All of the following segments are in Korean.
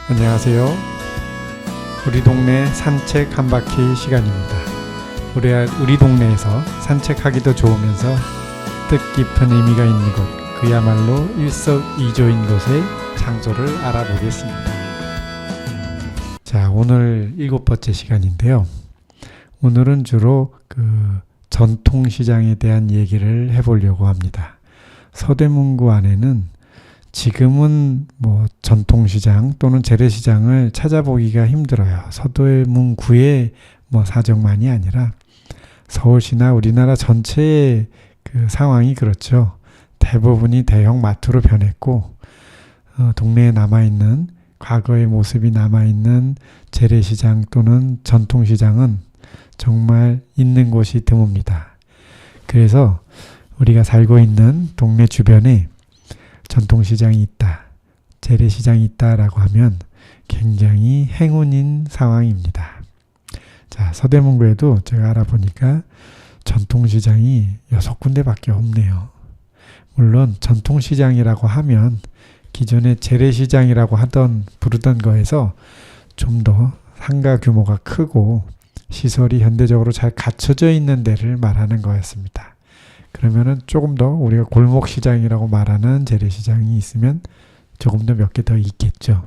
안녕하세요. 우리 동네 산책 한 바퀴 시간입니다. 우리 동네에서 산책하기도 좋으면서 뜻깊은 의미가 있는 곳, 그야말로 일석이조인 곳의 장소를 알아보겠습니다. 자, 오늘 7번째 시간인데요. 오늘은 주로 전통시장에 대한 얘기를 해보려고 합니다. 서대문구 안에는 지금은 전통시장 또는 재래시장을 찾아보기가 힘들어요. 서대문구의 사정만이 아니라 서울시나 우리나라 전체의 상황이 그렇죠. 대부분이 대형 마트로 변했고 동네에 남아있는 과거의 모습이 남아있는 재래시장 또는 전통시장은 정말 있는 곳이 드뭅니다. 그래서 우리가 살고 있는 동네 주변에 전통시장이 있다, 재래시장이 있다라고 하면 굉장히 행운인 상황입니다. 자, 서대문구에도 제가 알아보니까 전통시장이 6군데밖에 없네요. 물론 전통시장이라고 하면 기존의 재래시장이라고 부르던 거에서 좀 더 상가 규모가 크고 시설이 현대적으로 잘 갖춰져 있는 데를 말하는 거였습니다. 그러면은 조금 더 우리가 골목시장이라고 말하는 재래시장이 있으면 조금 더 몇 개 더 있겠죠.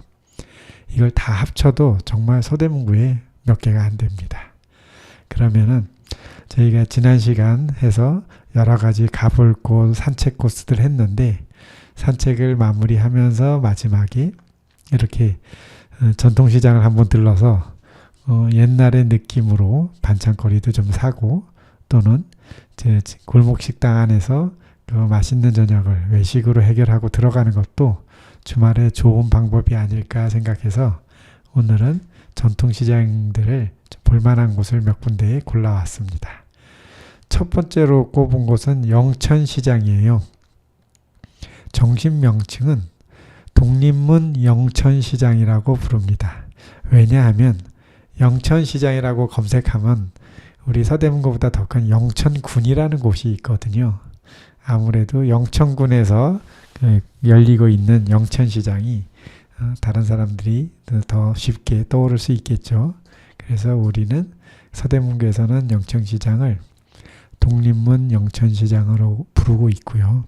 이걸 다 합쳐도 정말 서대문구에 몇 개가 안 됩니다. 그러면은 저희가 지난 시간 해서 여러 가지 가볼 곳, 산책 코스들 했는데 산책을 마무리하면서 마지막에 이렇게 전통시장을 한번 들러서 옛날의 느낌으로 반찬거리도 좀 사고 또는 골목식당 안에서 맛있는 저녁을 외식으로 해결하고 들어가는 것도 주말에 좋은 방법이 아닐까 생각해서 오늘은 전통시장들을 볼만한 곳을 몇 군데에 골라왔습니다. 첫 번째로 꼽은 곳은 영천시장이에요. 정식 명칭은 독립문 영천시장이라고 부릅니다. 왜냐하면 영천시장이라고 검색하면 우리 서대문구보다 더 큰 영천군이라는 곳이 있거든요. 아무래도 영천군에서 열리고 있는 영천시장이 다른 사람들이 더 쉽게 떠오를 수 있겠죠. 그래서 우리는 서대문구에서는 영천시장을 독립문 영천시장으로 부르고 있고요.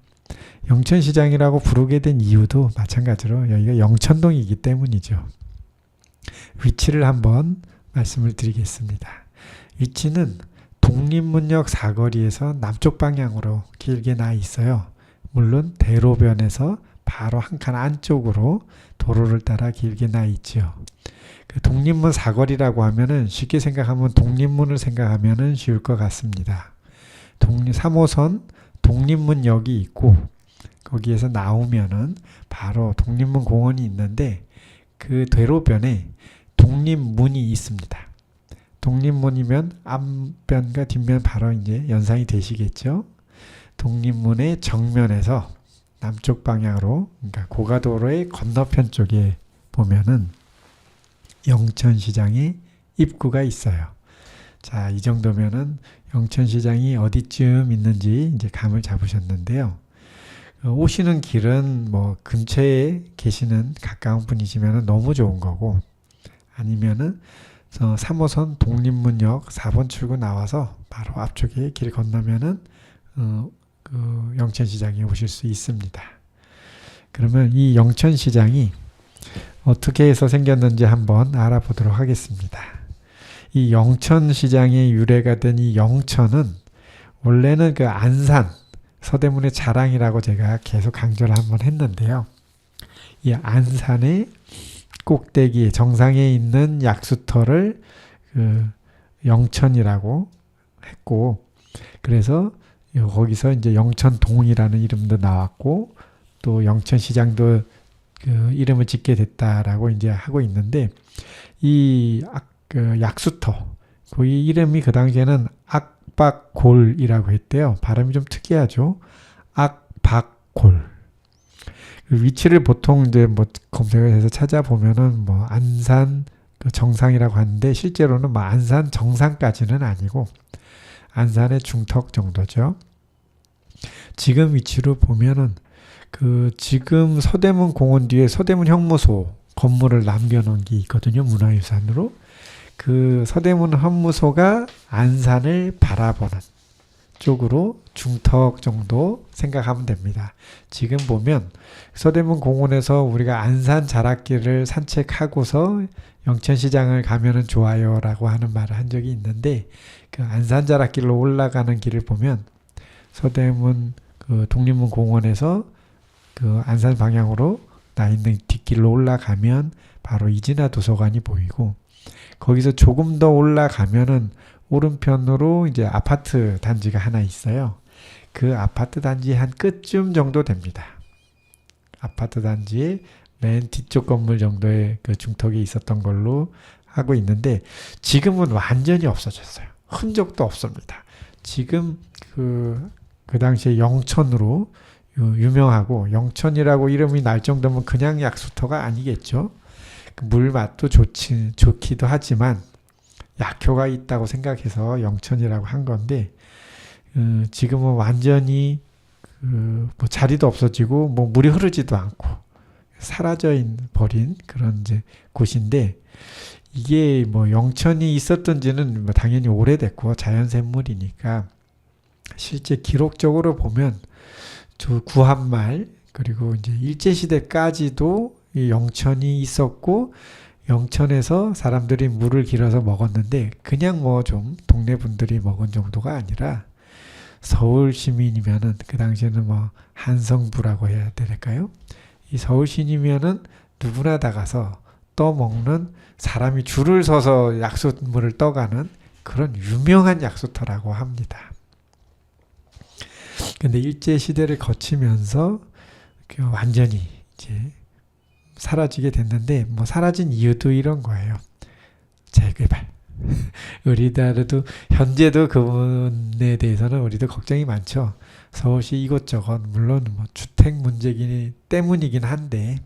영천시장이라고 부르게 된 이유도 마찬가지로 여기가 영천동이기 때문이죠. 위치를 한번 말씀을 드리겠습니다. 위치는 독립문역 사거리에서 남쪽 방향으로 길게 나 있어요. 물론 대로변에서 바로 한 칸 안쪽으로 도로를 따라 길게 나 있죠. 독립문 사거리라고 하면은 쉽게 생각하면 독립문을 생각하면은 쉬울 것 같습니다. 3호선 독립문역이 있고 거기에서 나오면은 바로 독립문 공원이 있는데 그 대로변에 독립문이 있습니다. 독립문이면 앞면과 뒷면 바로 이제 연상이 되시겠죠. 독립문의 정면에서 남쪽 방향으로, 그러니까 고가도로의 건너편 쪽에 보면은 영천시장의 입구가 있어요. 자, 이 정도면은 영천시장이 어디쯤 있는지 이제 감을 잡으셨는데요. 오시는 길은 근처에 계시는 가까운 분이시면 너무 좋은 거고, 아니면은 3호선 독립문역 4번 출구 나와서 바로 앞쪽에 길 건너면은 영천시장에 오실 수 있습니다. 그러면 이 영천시장이 어떻게 해서 생겼는지 한번 알아보도록 하겠습니다. 이 영천시장의 유래가 된 이 영천은 원래는 안산, 서대문의 자랑이라고 제가 계속 강조를 한번 했는데요. 이 안산의 꼭대기 정상에 있는 약수터를 영천이라고 했고, 그래서 거기서 이제 영천동이라는 이름도 나왔고 또 영천시장도 이름을 짓게 됐다라고 이제 하고 있는데, 이 약수터 그 이름이 그 당시에는 악박골이라고 했대요. 발음이 좀 특이하죠. 악박골. 위치를 보통 이제 검색을 해서 찾아보면은 안산 정상이라고 하는데 실제로는 안산 정상까지는 아니고 안산의 중턱 정도죠. 지금 위치로 보면은 지금 서대문 공원 뒤에 서대문 형무소 건물을 남겨놓은 게 있거든요. 문화유산으로. 그 서대문 헌무소가 안산을 바라보는 쪽으로 중턱 정도 생각하면 됩니다. 지금 보면 서대문 공원에서 우리가 안산 자락길을 산책하고서 영천시장을 가면은 좋아요 라고 하는 말을 한 적이 있는데, 그 안산 자락길로 올라가는 길을 보면 서대문 그 독립문 공원에서 그 안산 방향으로 나 있는 뒷길로 올라가면 바로 이진아 도서관이 보이고, 거기서 조금 더 올라가면은 오른편으로 이제 아파트 단지가 하나 있어요. 그 아파트 단지 한 끝쯤 정도 됩니다. 아파트 단지의 맨 뒤쪽 건물 정도의 그 중턱이 있었던 걸로 하고 있는데, 지금은 완전히 없어졌어요. 흔적도 없습니다. 지금 그 당시에 영천으로 유명하고, 영천이라고 이름이 날 정도면 그냥 약수터가 아니겠죠. 물맛도 좋기도 하지만 약효가 있다고 생각해서 영천이라고 한 건데, 지금은 완전히 뭐 자리도 없어지고 뭐 물이 흐르지도 않고 사라져 버린 그런 이제 곳인데, 이게 뭐 영천이 있었던지는 뭐 당연히 오래됐고 자연샘물이니까, 실제 기록적으로 보면 저 구한말 그리고 이제 일제시대까지도 이 영천이 있었고, 영천에서 사람들이 물을 길어서 먹었는데 그냥 뭐 좀 동네 분들이 먹은 정도가 아니라, 서울 시민이면은 그 당시에는 뭐 한성부라고 해야 될까요? 이 서울 시민이면은 누구나 다 가서 떠먹는, 사람이 줄을 서서 약수물을 떠가는 그런 유명한 약수터라고 합니다. 근데 일제 시대를 거치면서 완전히 이제 사라지게 됐는데, 뭐 사라진 이유도 이런 거예요. 재개발. 우리나라도 현재도 그분에 대해서는 우리도 걱정이 많죠. 서울시 이곳저곳 물론 뭐 주택 문제기 때문이긴 한데,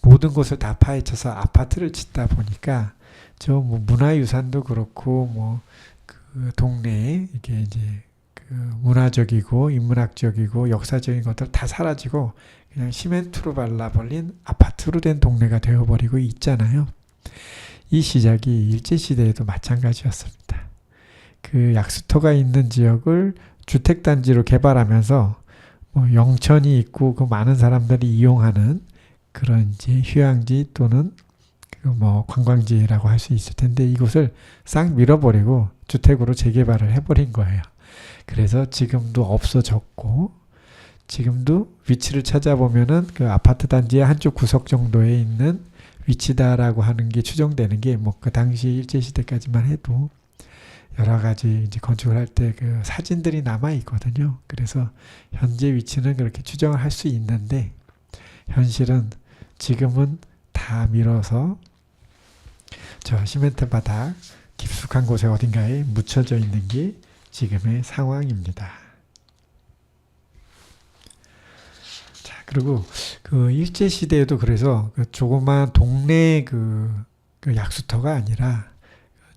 모든 곳을 다 파헤쳐서 아파트를 짓다 보니까 저 뭐 문화유산도 그렇고 뭐 그 동네에 이게 이제 그 문화적이고 인문학적이고 역사적인 것들 다 사라지고 그냥 시멘트로 발라버린 아파트로 된 동네가 되어버리고 있잖아요. 이 시작이 일제시대에도 마찬가지였습니다. 그 약수터가 있는 지역을 주택단지로 개발하면서 뭐 영천이 있고 그 많은 사람들이 이용하는 그런 이제 휴양지 또는 그 뭐 관광지라고 할 수 있을 텐데, 이곳을 싹 밀어버리고 주택으로 재개발을 해버린 거예요. 그래서 지금도 없어졌고, 지금도 위치를 찾아보면은 그 아파트 단지의 한쪽 구석 정도에 있는 위치다라고 하는 게 추정되는 게, 뭐 그 당시 일제시대까지만 해도 여러 가지 이제 건축을 할 때 그 사진들이 남아 있거든요. 그래서 현재 위치는 그렇게 추정을 할 수 있는데, 현실은 지금은 다 밀어서 저 시멘트 바닥 깊숙한 곳에 어딘가에 묻혀져 있는 게 지금의 상황입니다. 자, 그리고 그 일제시대에도 그래서 그 조그만 동네 그 약수터가 아니라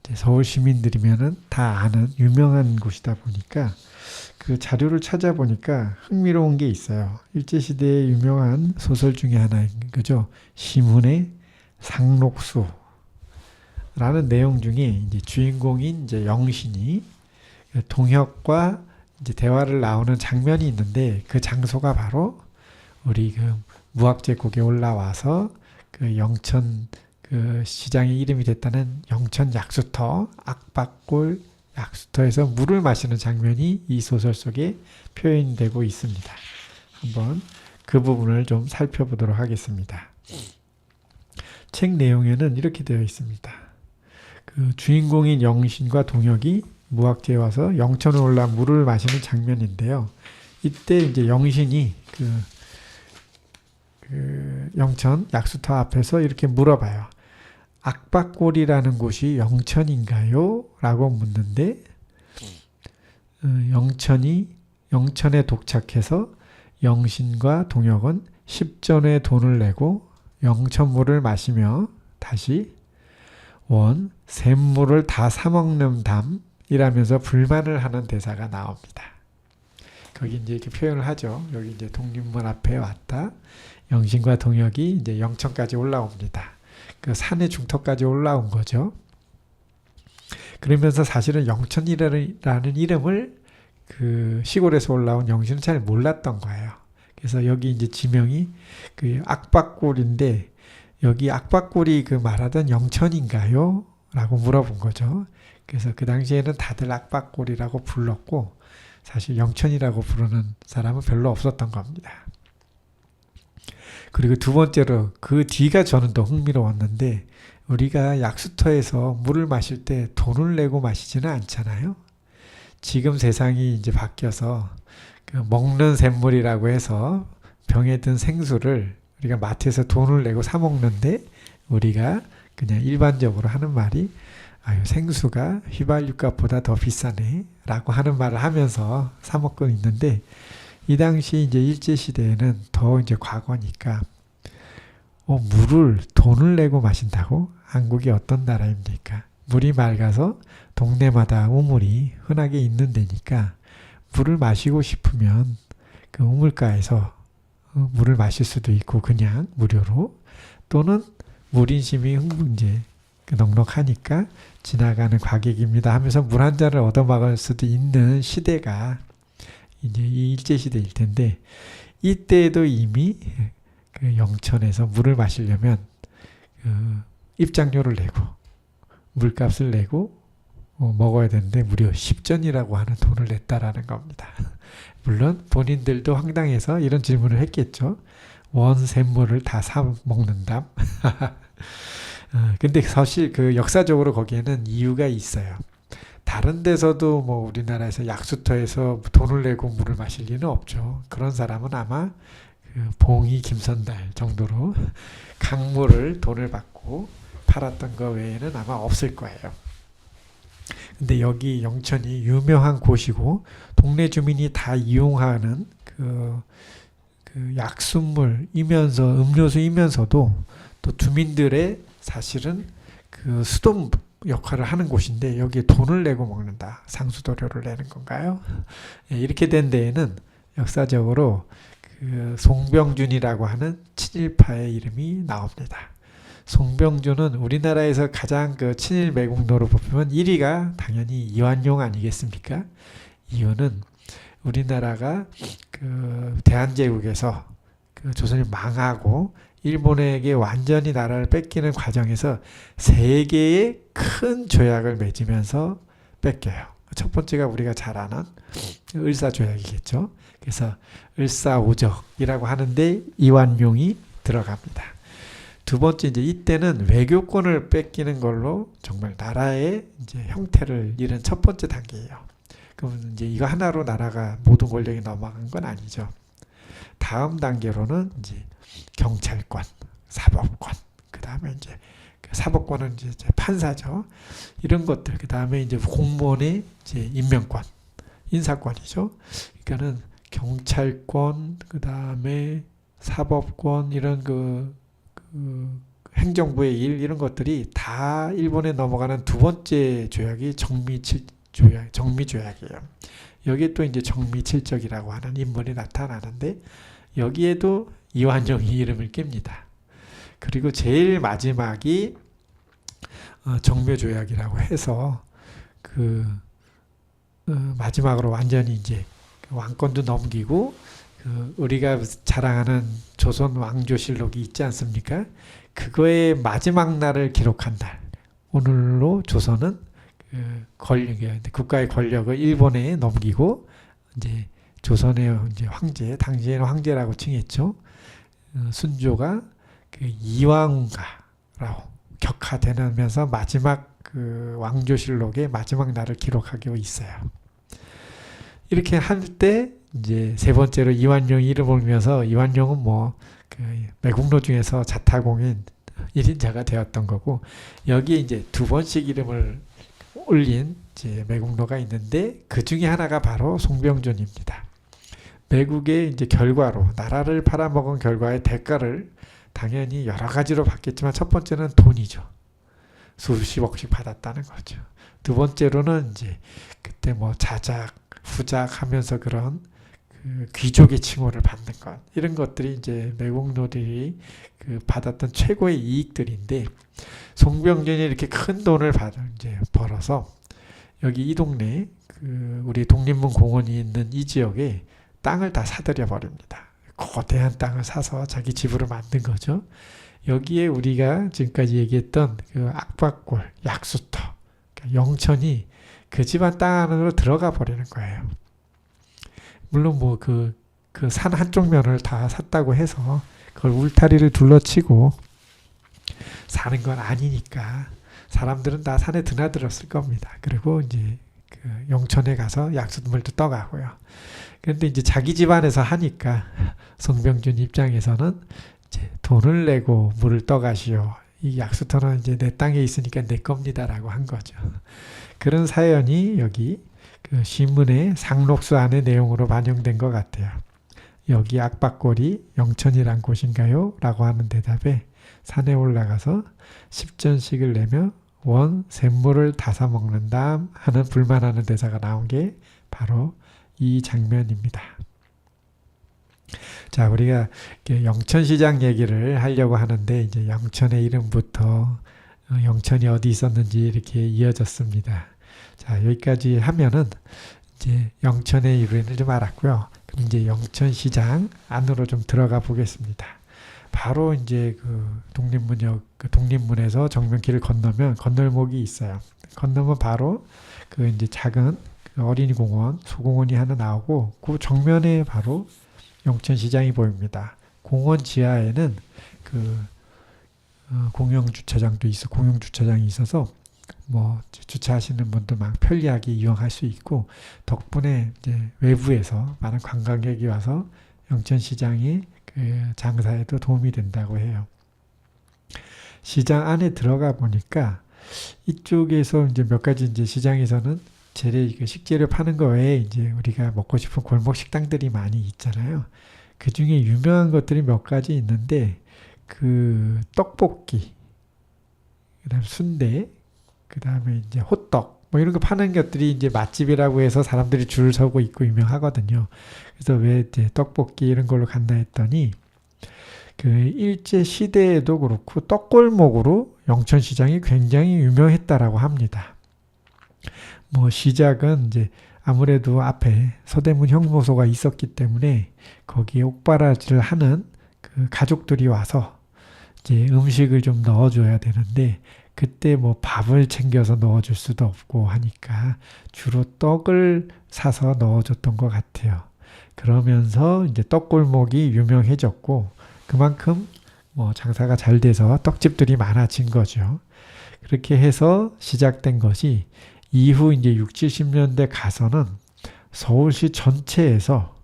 이제 서울 시민들이면은 다 아는 유명한 곳이다 보니까, 그 자료를 찾아보니까 흥미로운 게 있어요. 일제시대의 유명한 소설 중에 하나인 거죠. 시문의 상록수라는 내용 중에 이제 주인공인 이제 영신이 동혁과 이제 대화를 나오는 장면이 있는데, 그 장소가 바로 우리 그 무학제국에 올라와서 그 영천 그 시장의 이름이 됐다는 영천 약수터, 악박골 약수터에서 물을 마시는 장면이 이 소설 속에 표현되고 있습니다. 한번 그 부분을 좀 살펴보도록 하겠습니다. 책 내용에는 이렇게 되어 있습니다. 그 주인공인 영신과 동혁이 무학지에 와서 영천에 올라 물을 마시는 장면인데요. 이때 이제 영신이 그 영천 약수터 앞에서 이렇게 물어봐요. 악박골이라는 곳이 영천인가요? 라고 묻는데, 영천에 도착해서 영신과 동혁은 10전의 돈을 내고 영천물을 마시며 다시 샘물을 다 사먹는 담이라면서 불만을 하는 대사가 나옵니다. 거기 이제 이렇게 표현을 하죠. 여기 이제 독립문 앞에 왔다. 영신과 동혁이 이제 영천까지 올라옵니다. 그 산의 중턱까지 올라온 거죠. 그러면서 사실은 영천이라는 이름을 그 시골에서 올라온 영신은 잘 몰랐던 거예요. 그래서 여기 이제 지명이 그 악박골인데 여기 악박골이 그 말하던 영천인가요? 라고 물어본 거죠. 그래서 그 당시에는 다들 악박골이라고 불렀고 사실 영천이라고 부르는 사람은 별로 없었던 겁니다. 그리고 두 번째로 그 뒤가 저는 더 흥미로웠는데 우리가 약수터에서 물을 마실 때 돈을 내고 마시지는 않잖아요. 지금 세상이 이제 바뀌어서 그 먹는 샘물이라고 해서 병에 든 생수를 우리가 마트에서 돈을 내고 사 먹는데 우리가 그냥 일반적으로 하는 말이 아유 생수가 휘발유값보다 더 비싸네 라고 하는 말을 하면서 사 먹고 있는데 이 당시 이제 일제시대에는 더 이제 과거니까 물을 돈을 내고 마신다고? 한국이 어떤 나라입니까? 물이 맑아서 동네마다 우물이 흔하게 있는 데니까 물을 마시고 싶으면 그 우물가에서 물을 마실 수도 있고 그냥 무료로 또는 물인심이 이제 넉넉하니까 지나가는 과객입니다 하면서 물 한 잔을 얻어먹을 수도 있는 시대가 이제 이 일제시대일 텐데 이때에도 이미 그 영천에서 물을 마시려면 입장료를 내고 물값을 내고 먹어야 되는데 무려 10전이라고 하는 돈을 냈다라는 겁니다. 물론 본인들도 황당해서 이런 질문을 했겠죠. 원샘물을 다 사 먹는다. 근데 사실 그 역사적으로 거기에는 이유가 있어요. 다른 데서도 뭐 우리나라에서 약수터에서 돈을 내고 물을 마실 리는 없죠. 그런 사람은 아마 그 봉이 김선달 정도로 강물을 돈을 받고 팔았던 거 외에는 아마 없을 거예요. 근데 여기 영천이 유명한 곳이고 동네 주민이 다 이용하는 그 약수물이면서 음료수이면서도 또 주민들의 사실은 그 수도 역할을 하는 곳인데 여기에 돈을 내고 먹는다. 상수도료를 내는 건가요? 이렇게 된 데에는 역사적으로 그 송병준이라고 하는 친일파의 이름이 나옵니다. 송병준은 우리나라에서 가장 그 친일 매국노로 뽑히면 1위가 당연히 이완용 아니겠습니까? 이유는 우리나라가 그 대한제국에서 그 조선이 망하고 일본에게 완전히 나라를 뺏기는 과정에서 세 개의 큰 조약을 맺으면서 뺏겨요. 첫 번째가 우리가 잘 아는 을사조약이겠죠. 그래서 을사오적이라고 하는데 이완용이 들어갑니다. 두 번째 이제 이때는 외교권을 뺏기는 걸로 정말 나라의 이제 형태를 잃은 첫 번째 단계예요. 그럼 이제 이거 하나로 나라가 모든 권력이 넘어간 건 아니죠. 다음 단계로는 이제 경찰권, 사법권, 그 다음에 이제 사법권은 이제 판사죠. 이런 것들, 그 다음에 이제 공무원의 이제 임명권, 인사권이죠. 그러니까는 경찰권, 그 다음에 사법권 이런 그 행정부의 일 이런 것들이 다 일본에 넘어가는 두 번째 조약이 정미조약이에요. 여기에 또 이제 정미칠적이라고 하는 인물이 나타나는데 여기에도 이완용이 이름을 낍니다. 그리고 제일 마지막이 정묘조약이라고 해서 그 마지막으로 완전히 이제 왕권도 넘기고 우리가 자랑하는 조선 왕조실록이 있지 않습니까? 그거의 마지막 날을 기록한 날. 오늘로 조선은 국가의 권력을 일본에 넘기고 이제 조선의 이제 황제, 당시에는 황제라고 칭했죠. 순조가 그 이왕가라고 격하되면서 마지막 그 왕조실록의 마지막 날을 기록하고 있어요. 이렇게 할 때 이제 세 번째로 이완용 이름 올리면서 이완용은 뭐 그 매국노 중에서 자타공인 1인자가 되었던 거고 여기에 이제 두 번씩 이름을 올린 이제 매국노가 있는데 그 중에 하나가 바로 송병준입니다. 매국의 이제 결과로 나라를 팔아먹은 결과의 대가를 당연히 여러 가지로 받겠지만 첫 번째는 돈이죠. 수십억씩 받았다는 거죠. 두 번째로는 이제 그때 뭐 자작, 후작 하면서 그런 그 귀족의 칭호를 받는 것, 이런 것들이 이제 매국노들이 그 받았던 최고의 이익들인데, 송병준이 이렇게 큰 돈을 이제 벌어서 여기 이 동네 그 우리 독립문 공원이 있는 이 지역에 땅을 다 사들여 버립니다. 거대한 땅을 사서 자기 집으로 만든 거죠. 여기에 우리가 지금까지 얘기했던 그 악박골, 약수터, 그러니까 영천이 그 집안 땅 안으로 들어가 버리는 거예요. 물론 뭐 그 산 한쪽 면을 다 샀다고 해서 그걸 울타리를 둘러치고 사는 건 아니니까 사람들은 다 산에 드나들었을 겁니다. 그리고 이제 그 영천에 가서 약수물도 떠가고요. 그런데 이제 자기 집안에서 하니까 송병준 입장에서는 이제 돈을 내고 물을 떠가시오. 이 약수터는 이제 내 땅에 있으니까 내 겁니다라고 한 거죠. 그런 사연이 여기 그 신문의 상록수 안의 내용으로 반영된 것 같아요. 여기 악박골이 영천이란 곳인가요? 라고 하는 대답에 산에 올라가서 10전씩을 내며 원 샘물을 다사 먹는다 하는 불만하는 대사가 나온 게 바로 이 장면입니다. 자, 우리가 영천시장 얘기를 하려고 하는데 이제 영천의 이름부터 영천이 어디 있었는지 이렇게 이어졌습니다. 자, 여기까지 하면은 이제 영천의 이름을 좀 알았고요. 그럼 이제 영천시장 안으로 좀 들어가 보겠습니다. 바로 이제 그 독립문역, 그 독립문에서 정면길을 건너면 건널목이 있어요. 건너면 바로 그 이제 작은 그 어린이 공원, 소공원이 하나 나오고 그 정면에 바로 영천시장이 보입니다. 공원 지하에는 그 공영주차장도 공영주차장이 있어서 뭐 주차하시는 분들 막 편리하게 이용할 수 있고, 덕분에 이제 외부에서 많은 관광객이 와서 영천시장이 그 장사에도 도움이 된다고 해요. 시장 안에 들어가 보니까 이쪽에서 이제 몇 가지 이제 시장에서는 식재료 파는 거 외에 이제 우리가 먹고 싶은 골목 식당들이 많이 있잖아요. 그 중에 유명한 것들이 몇 가지 있는데, 그 떡볶이, 그다음 순대, 그다음에 이제 호떡, 뭐 이런 거 파는 것들이 이제 맛집이라고 해서 사람들이 줄 서고 있고 유명하거든요. 그래서 왜 이제 떡볶이 이런 걸로 간다 했더니, 그 일제 시대에도 그렇고 떡골목으로 영천시장이 굉장히 유명했다라고 합니다. 뭐 시작은 이제 아무래도 앞에 서대문 형무소가 있었기 때문에 거기에 옥바라지를 하는 그 가족들이 와서 이제 음식을 좀 넣어줘야 되는데, 그때 뭐 밥을 챙겨서 넣어줄 수도 없고 하니까 주로 떡을 사서 넣어줬던 것 같아요. 그러면서 이제 떡골목이 유명해졌고, 그만큼 뭐 장사가 잘 돼서 떡집들이 많아진 거죠. 그렇게 해서 시작된 것이 이후 이제 60, 70년대 가서는 서울시 전체에서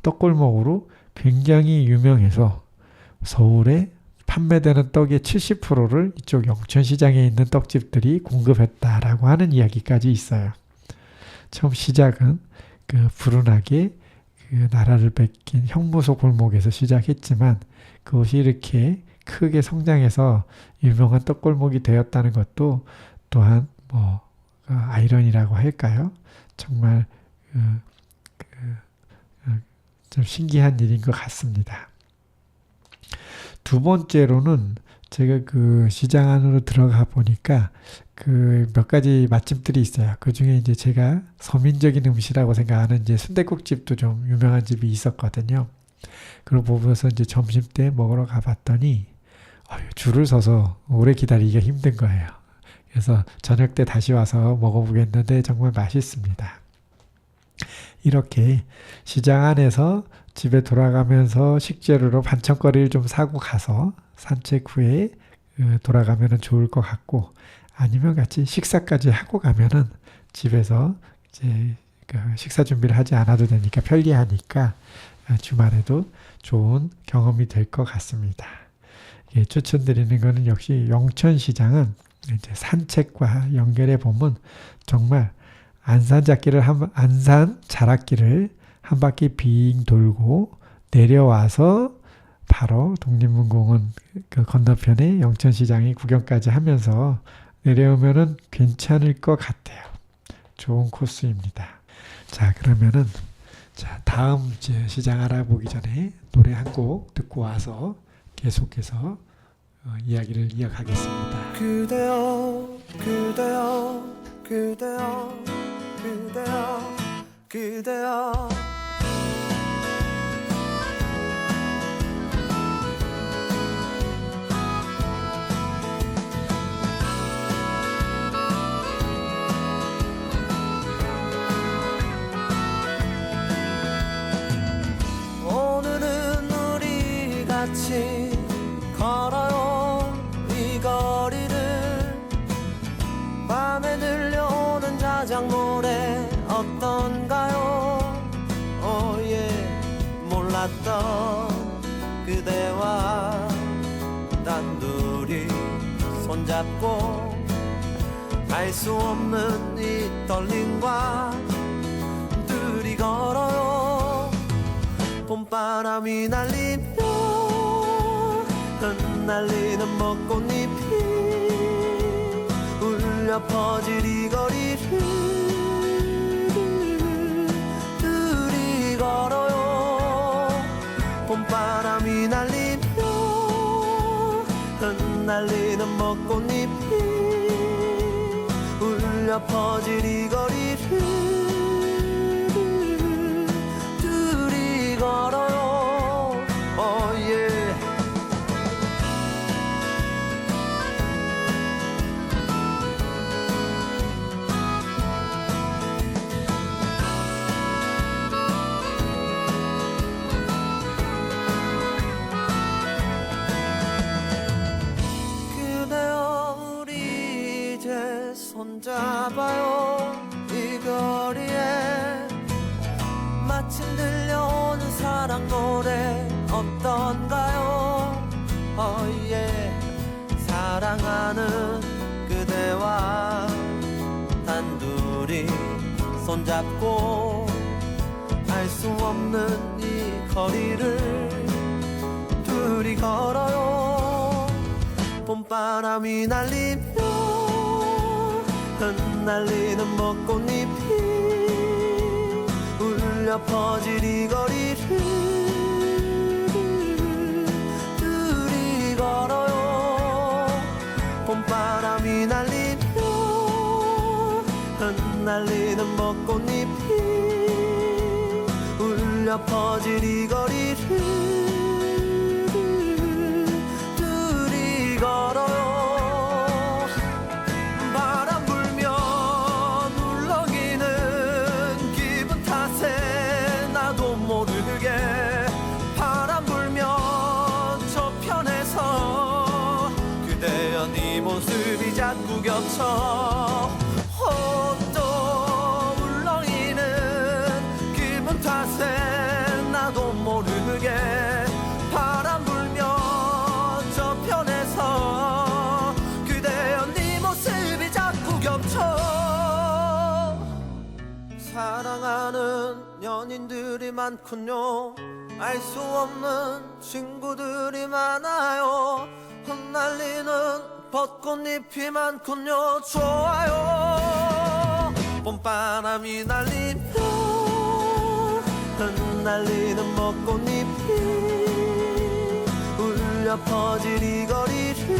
떡골목으로 굉장히 유명해서 서울에 판매되는 떡의 70%를 이쪽 영천시장에 있는 떡집들이 공급했다라고 하는 이야기까지 있어요. 처음 시작은 그 불운하게 그 나라를 뺏긴 형무소 골목에서 시작했지만, 그것이 이렇게 크게 성장해서 유명한 떡골목이 되었다는 것도 또한 뭐 아이러니라고 할까요? 정말 좀 신기한 일인 것 같습니다. 두 번째로는 제가 그 시장 안으로 들어가 보니까 그 몇 가지 맛집들이 있어요. 그 중에 이제 제가 서민적인 음식이라고 생각하는 이제 순댓국집도 좀 유명한 집이 있었거든요. 그걸 보면서 이제 점심 때 먹으러 가봤더니 줄을 서서 오래 기다리기가 힘든 거예요. 그래서 저녁 때 다시 와서 먹어보겠는데 정말 맛있습니다. 이렇게 시장 안에서 집에 돌아가면서 식재료로 반찬거리를 좀 사고 가서 산책 후에 돌아가면 좋을 것 같고, 아니면 같이 식사까지 하고 가면은 집에서 이제 식사 준비를 하지 않아도 되니까 편리하니까 주말에도 좋은 경험이 될 것 같습니다. 예, 추천드리는 것은 역시 영천시장은 이제 산책과 연결해 보면 정말 안산 자락길을 한 바퀴 빙 돌고 내려와서 바로 독립문공원 그 건너편에 영천시장이 구경까지 하면서 내려오면은 괜찮을 것 같아요. 좋은 코스입니다. 자, 그러면은 자, 다음 이제 시장 알아보기 전에 노래 한 곡 듣고 와서 계속해서 이야기를 이어가겠습니다. 그대여 그대여 그대여 그대여 그대여 오늘은 우리 같이 걸어요 이 거리를 밤에 들려오는 자작 노래 어떤가요 몰랐던 그대와 단둘이 손잡고 알 수 없는 이 떨림과 둘이 걸어요 봄바람이 날리며 흩날리는 벚꽃잎이 울려 퍼질 이 거리를 둘이 걸어요 봄바람이 날리며 흩날리는 벚꽃잎이 울려 퍼질 이 거리를 둘이 걸어요 그대여 우리 이제 손잡아요 이 거리에 마침 들려오는 사랑 노래 어떤가요 사랑하는 그대와 단둘이 손잡고 알 수 없는 이 거리를 둘이 걸어요 봄바람이 날리며 흩날리는 벚꽃잎이 울려 퍼질 이 거리를 둘이 걸어요 봄바람이 날리며 흩날리는 벚꽃잎이 울려 퍼질 이 거리를 둘이 걸어요 바람 불면 울렁이는 기분 탓에 나도 모르게 바람 불면 저편에서 그대여 네 모습이 자꾸 겹쳐 또 울렁이는 기분 탓에 나도 모르게 바람 불면 저편에서 그대여 네 모습이 자꾸 겹쳐 사랑하는 연인들이 많군요 알 수 없는 친구들이 많아요 흩날리는 벚꽃잎이 많군요 좋아요 봄바람이 날리며 흩날리는 벚꽃잎이 울려 퍼질 이 거리를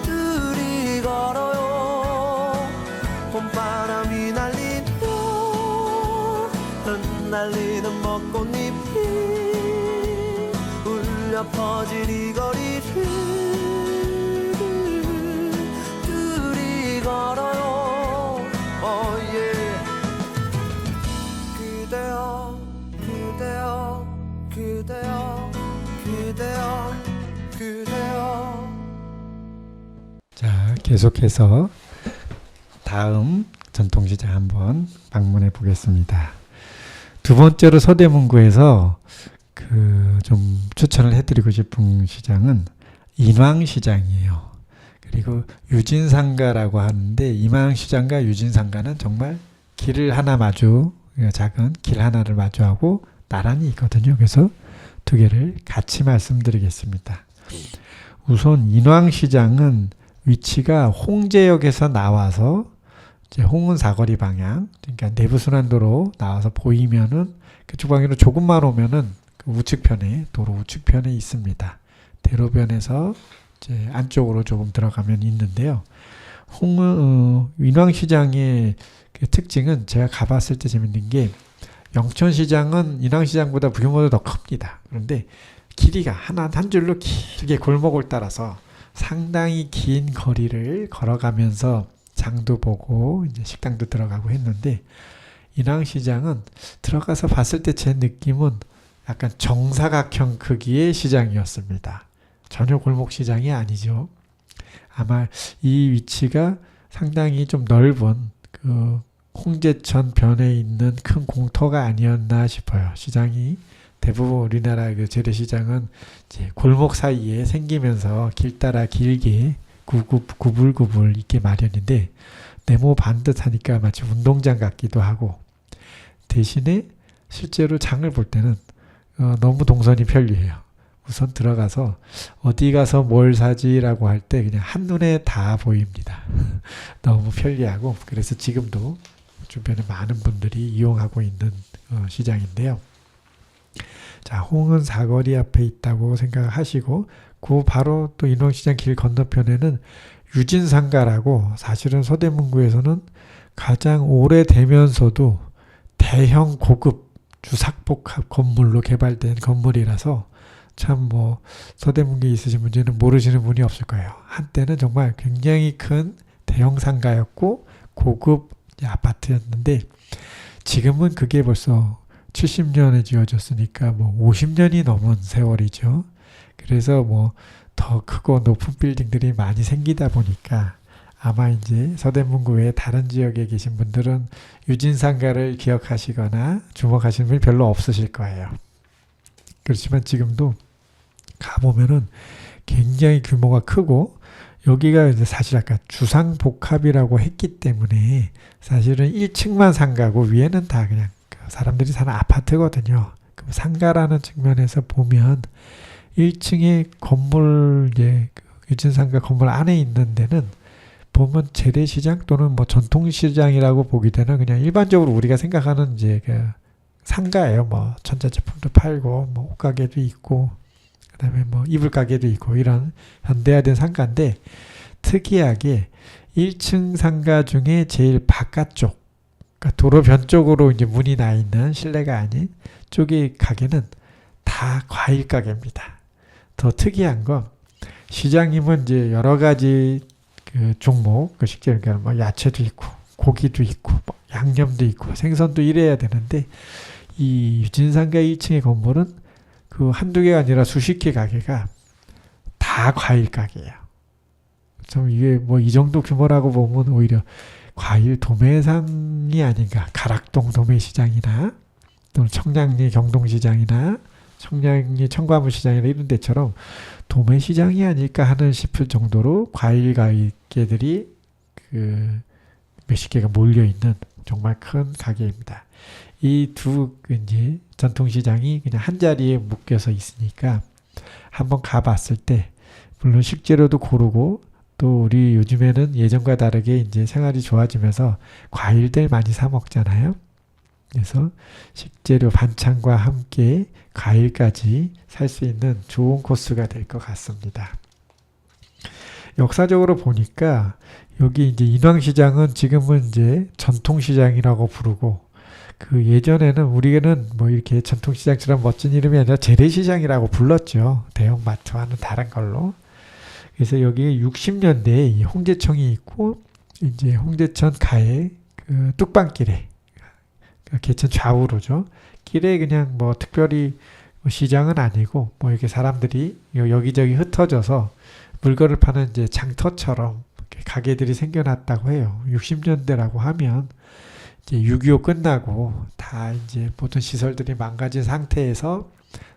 둘이 걸어요 봄바람이 날리며 흩날리는 벚꽃잎이 울려 퍼질 이 거리를 둘이 걸어요 그대여 그대여 그대여 그대여 그대여 자, 계속해서 다음 전통시장 한번 방문해 보겠습니다. 두 번째로 서대문구에서 좀 추천을 해드리고 싶은 시장은 인왕시장이에요. 그리고 유진상가라고 하는데 인왕시장과 유진상가는 정말 길을 하나 작은 길 하나를 마주하고 나란히 있거든요. 그래서 두 개를 같이 말씀드리겠습니다. 우선 인왕시장은 위치가 홍제역에서 나와서 이제 홍은 사거리 방향, 그러니까 내부순환도로 나와서 보이면은 그쪽 방향으로 조금만 오면은 그 우측편에 도로 우측편에 있습니다. 대로변에서 이제 안쪽으로 조금 들어가면 있는데요. 인왕시장의 그 특징은 제가 가봤을 때 재밌는 게 영천시장은 인왕시장보다 규모도 더 큽니다. 그런데 길이가 한 줄로 길게 골목을 따라서 상당히 긴 거리를 걸어가면서 장도 보고 이제 식당도 들어가고 했는데 인왕시장은 들어가서 봤을 때 제 느낌은 약간 정사각형 크기의 시장이었습니다. 전혀 골목시장이 아니죠. 아마 이 위치가 상당히 좀 넓은 그 홍제천 변에 있는 큰 공터가 아니었나 싶어요. 시장이 대부분 우리나라 그 재래시장은 이제 골목 사이에 생기면서 길 따라 길게 구불구불 있게 마련인데 네모 반듯하니까 마치 운동장 같기도 하고 대신에 실제로 장을 볼 때는 너무 동선이 편리해요. 우선 들어가서 어디 가서 뭘 사지라고 할 때 그냥 한눈에 다 보입니다. 너무 편리하고 그래서 지금도 주변에 많은 분들이 이용하고 있는 시장인데요. 자, 홍은 사거리 앞에 있다고 생각하시고 그 바로 또 인왕시장 길 건너편에는 유진상가라고 사실은 서대문구에서는 가장 오래되면서도 대형 고급 주상복합 건물로 개발된 건물이라서 참 뭐 서대문구에 있으신 분들은 모르시는 분이 없을 거예요. 한때는 정말 굉장히 큰 대형 상가였고 고급 아파트였는데 지금은 그게 벌써 70년에 지어졌으니까 뭐 50년이 넘은 세월이죠. 그래서 뭐 더 크고 높은 빌딩들이 많이 생기다 보니까 아마 이제 서대문구 외에 다른 지역에 계신 분들은 유진상가를 기억하시거나 주목하시는 분이 별로 없으실 거예요. 그렇지만 지금도 가보면은 굉장히 규모가 크고 여기가 이제 사실 아까 주상복합이라고 했기 때문에 사실은 1층만 상가고 위에는 다 그냥 사람들이 사는 아파트거든요. 그럼 상가라는 측면에서 보면 1층의 건물 이제 유진상가 건물 안에 있는 데는 보면 재래시장 또는 뭐 전통시장이라고 보기 때는 그냥 일반적으로 우리가 생각하는 이제 그 상가예요. 뭐 전자제품도 팔고 뭐 옷가게도 있고 그다음에 뭐 이불 가게도 있고 이런 현대화된 상가인데 특이하게 1층 상가 중에 제일 바깥쪽 그러니까 도로변 쪽으로 이제 문이 나 있는 실내가 아닌 쪽의 가게는 다 과일 가게입니다. 더 특이한 건 시장이면 이제 여러 가지 그 종목 그 식재 그러니까 뭐 야채도 있고 고기도 있고 뭐 양념도 있고 생선도 이래야 되는데 이 유진상가 1층의 건물은 그 한두 개가 아니라 수십 개 가게가 다 과일 가게예요. 좀 이게 뭐 이 정도 규모라고 보면 오히려 과일 도매상이 아닌가. 가락동 도매시장이나 또는 청량리 경동시장이나 청량리 청과문시장이나 이런 데처럼 도매시장이 아닐까 하는 싶을 정도로 과일 가게들이 그 몇십 개가 몰려 있는 정말 큰 가게입니다. 이 두 이제 전통시장이 그냥 한 자리에 묶여서 있으니까 한번 가봤을 때 물론 식재료도 고르고 또 우리 요즘에는 예전과 다르게 이제 생활이 좋아지면서 과일들 많이 사 먹잖아요. 그래서 식재료 반찬과 함께 과일까지 살 수 있는 좋은 코스가 될 것 같습니다. 역사적으로 보니까 여기 이제 인왕시장은 지금은 이제 전통시장이라고 부르고 그 예전에는 우리는 뭐 이렇게 전통시장처럼 멋진 이름이 아니라 재래시장이라고 불렀죠. 대형마트와는 다른 걸로. 그래서 여기에 60년대에 이 홍제청이 있고 이제 홍제천 가해 그 뚝방길에 개천 좌우로죠. 길에 그냥 뭐 특별히 시장은 아니고 뭐 이렇게 사람들이 여기저기 흩어져서 물건을 파는 이제 장터처럼 가게들이 생겨났다고 해요. 60년대라고 하면 이제 6.25 끝나고 다 이제 모든 시설들이 망가진 상태에서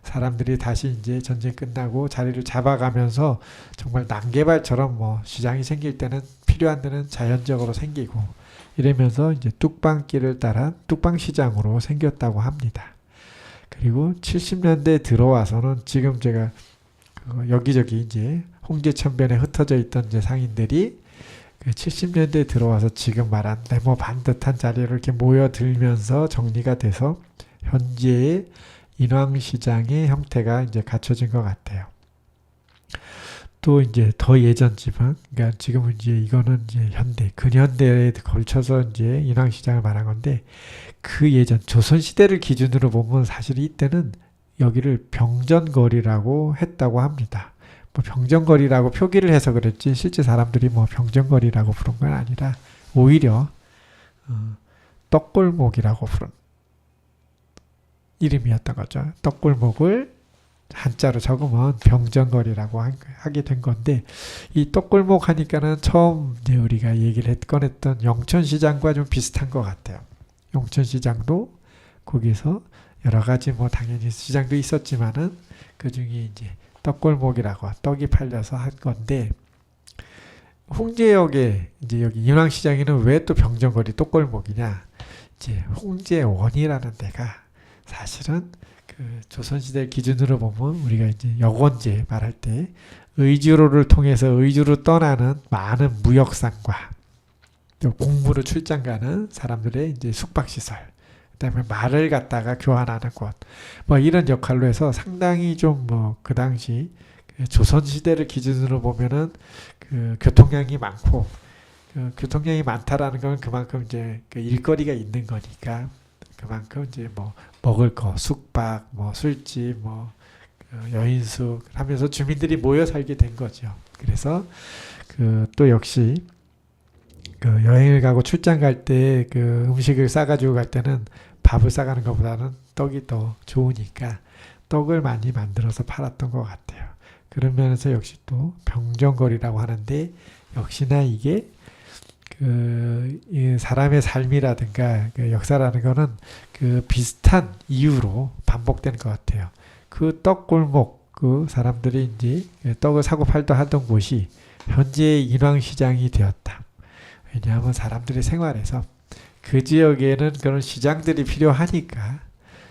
사람들이 다시 이제 전쟁 끝나고 자리를 잡아가면서 정말 난개발처럼 뭐 시장이 생길 때는 필요한 데는 자연적으로 생기고 이러면서 이제 뚝방길을 따라 뚝방시장으로 생겼다고 합니다. 그리고 70년대 들어와서는 지금 제가 여기저기 이제 홍제천변에 흩어져 있던 이제 상인들이 그 70년대에 들어와서 지금 말한 네모 반듯한 자리로 이렇게 모여들면서 정리가 돼서 현재의 인왕시장의 형태가 이제 갖춰진 것 같아요. 또 이제 더 예전지만, 그러니까 지금은 이제 이거는 이제 현대, 근현대에 걸쳐서 이제 인왕시장을 말한 건데, 그 예전 조선시대를 기준으로 보면 사실 이때는 여기를 병전거리라고 했다고 합니다. 뭐 병전거리라고 표기를 해서 그랬지 실제 사람들이 뭐 병전거리라고 부른 건 아니라 오히려 떡골목이라고 부른 이름이었던 거죠. 떡골목을 한자로 적으면 병전거리라고 하게 된 건데, 이 떡골목 하니까는 처음 이제 우리가 얘기를 꺼냈던 영천시장과 좀 비슷한 것 같아요. 영천시장도 거기서 여러 가지 뭐 당연히 시장도 있었지만은 그 중에 이제 떡골목이라고 떡이 팔려서 한 건데, 홍제역에 이제 여기 인왕시장에는 왜 또 병전거리 떡골목이냐? 이제 홍제원이라는 데가 사실은 그 조선시대 기준으로 보면 우리가 이제 역원제 말할 때 의주로를 통해서 의주로 떠나는 많은 무역상과 또 공무로 출장 가는 사람들의 이제 숙박시설, 그다음에 말을 갖다가 교환하는 곳, 뭐 이런 역할로 해서 상당히 좀 뭐 그 당시 그 조선시대를 기준으로 보면은 그 교통량이 많고, 그 교통량이 많다라는 건 그만큼 이제 그 일거리가 있는 거니까 그만큼 이제 뭐 먹을 거, 숙박, 뭐 술집, 뭐 여인숙 하면서 주민들이 모여 살게 된 거죠. 그래서 그 또 역시 그 여행을 가고 출장 갈 때 그 음식을 싸가지고 갈 때는 밥을 싸가는 것보다는 떡이 더 좋으니까 떡을 많이 만들어서 팔았던 것 같아요. 그런 면에서 역시 또 병전거리라고 하는데, 역시나 이게 그 사람의 삶이라든가 그 역사라는 거는 그 비슷한 이유로 반복되는 것 같아요. 그 떡골목, 그 사람들이 이제 떡을 사고 팔도 하던 곳이 현재의 인왕시장이 되었다. 왜냐하면 사람들이 생활에서 그 지역에는 그런 시장들이 필요하니까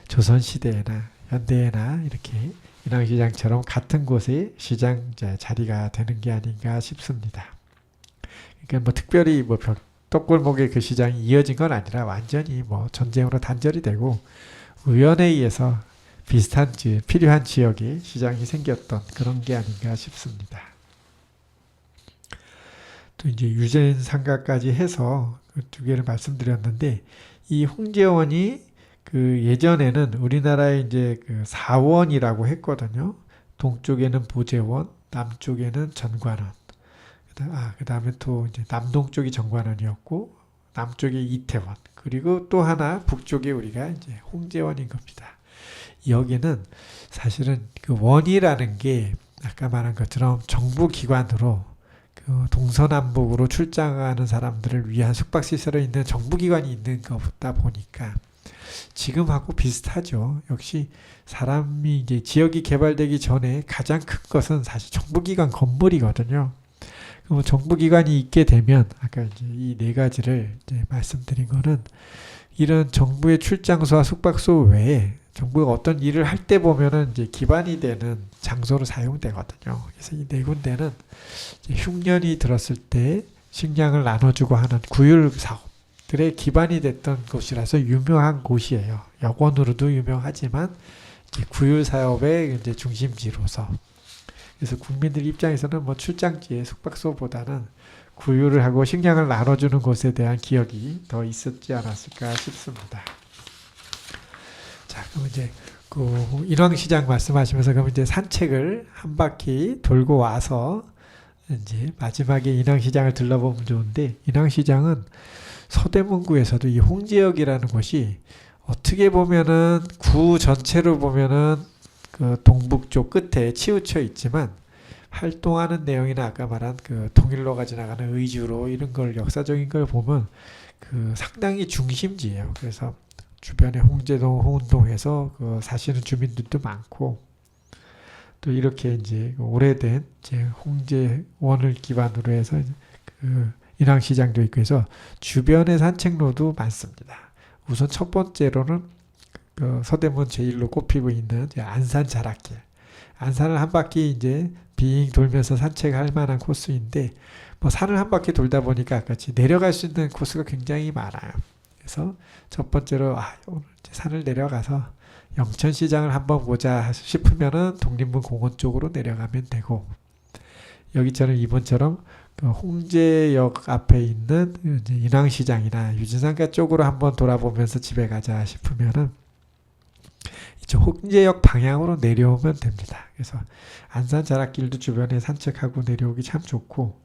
조선시대에나 현대에나 이렇게 인왕시장처럼 같은 곳에 시장 자리가 되는 게 아닌가 싶습니다. 그러니까 뭐 특별히 뭐 떡골목의 그 시장이 이어진 건 아니라 완전히 뭐 전쟁으로 단절이 되고 우연에 의해서 비슷한 필요한 지역에 시장이 생겼던 그런 게 아닌가 싶습니다. 또 이제 유전 상가까지 해서 그 두 개를 말씀드렸는데, 이 홍제원이 그 예전에는 우리나라에 이제 그 사원이라고 했거든요. 동쪽에는 보제원, 남쪽에는 전관원. 그 다음에 또 이제 남동쪽이 정관원이었고, 남쪽이 이태원, 그리고 또 하나 북쪽에 우리가 이제 홍제원인 겁니다. 여기는 사실은 그 원이라는 게 아까 말한 것처럼 정부기관으로 그 동서남북으로 출장하는 사람들을 위한 숙박시설에 있는 정부기관이 있는 것다 보니까 지금하고 비슷하죠. 역시 사람이 이제 지역이 개발되기 전에 가장 큰 것은 사실 정부기관 건물이거든요. 그럼 정부기관이 있게 되면 아까 이제 이 네 가지를 이제 말씀드린 거는 이런 정부의 출장소와 숙박소 외에 정부가 어떤 일을 할 때 보면은 이제 기반이 되는 장소로 사용되거든요. 그래서 이 네 군데는 이제 흉년이 들었을 때 식량을 나눠주고 하는 구휼 사업들의 기반이 됐던 곳이라서 유명한 곳이에요. 역원으로도 유명하지만 이제 구휼 사업의 이제 중심지로서. 그래서 국민들 입장에서는 뭐 출장지에 숙박소보다는 구휼을 하고 식량을 나눠주는 곳에 대한 기억이 더 있었지 않았을까 싶습니다. 자, 그럼 이제 그 인왕시장 말씀하시면서 그럼 이제 산책을 한 바퀴 돌고 와서 이제 마지막에 인왕시장을 들러보면 좋은데, 인왕시장은 서대문구에서도 이 홍제역이라는 곳이 어떻게 보면은 구 전체로 보면은 그 동북쪽 끝에 치우쳐 있지만 활동하는 내용이나 아까 말한 그 통일로가 지나가는 의주로 이런 걸 역사적인 걸 보면 그 상당히 중심지예요. 그래서 주변에 홍제동, 홍은동에서 그 사시는 주민들도 많고, 또 이렇게 이제 오래된 이제 홍제원을 기반으로 해서 그 인왕시장도 있고 해서 주변의 산책로도 많습니다. 우선 첫 번째로는 그 서대문 제1로 꼽히고 있는 안산 자락길. 안산을 한 바퀴 이제 빙 돌면서 산책할 만한 코스인데 뭐 산을 한 바퀴 돌다 보니까 아까같이 내려갈 수 있는 코스가 굉장히 많아요. 그래서 첫 번째로 오늘 이제 산을 내려가서 영천시장을 한번 보자 싶으면은 독립문공원 쪽으로 내려가면 되고, 여기처럼 이번처럼 그 홍제역 앞에 있는 이제 인왕시장이나 유진상가 쪽으로 한번 돌아보면서 집에 가자 싶으면은 이쪽 홍제역 방향으로 내려오면 됩니다. 그래서 안산 자락길도 주변에 산책하고 내려오기 참 좋고,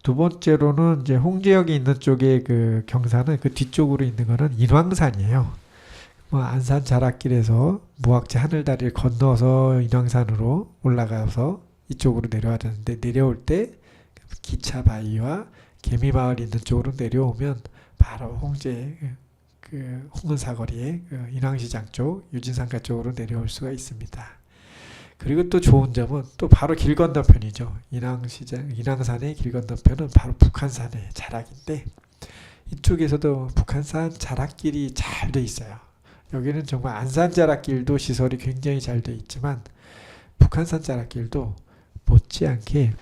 두 번째로는 이제 홍제역이 있는 쪽에 그 경사는 그 뒤쪽으로 있는 거는 인왕산이에요. 뭐 안산 자락길에서 무악재 하늘다리를 건너서 인왕산으로 올라가서 이쪽으로 내려야 되는데, 내려올 때 기차 바위와 개미마을 있는 쪽으로 내려오면 바로 홍제 그 홍은사거리의 그 인왕시장 쪽, 유진상가 쪽으로 내려올 수가 있습니다. 그리고 또 좋은 점은 또 바로 길 건너편이죠. 인왕산의 길 건너편은 바로 북한산의 자락인데, 이쪽에서도 북한산 자락길이 잘 돼 있어요. 여기는 정말 안산 자락길도 시설이 굉장히 잘 돼 있지만 북한산 자락길도 못지않게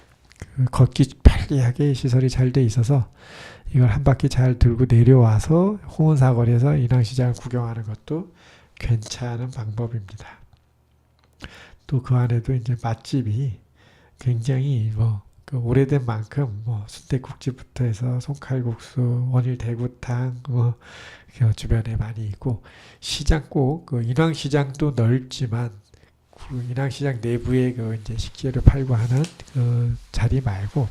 그 걷기 편리하게 시설이 잘 돼 있어서 이걸 한 바퀴 잘 들고 내려와서 홍은사거리에서 인왕시장을 구경하는 것도 괜찮은 방법입니다. 또 그 안에도 이제 맛집이 굉장히 그 오래된 만큼 순댓국집부터 해서 손칼국수, 원일 대구탕 그 주변에 많이 있고, 시장 꼭 그 인왕시장도 넓지만 그 인왕시장 내부에 그 이제 식재료 팔고 하는 그 자리 말고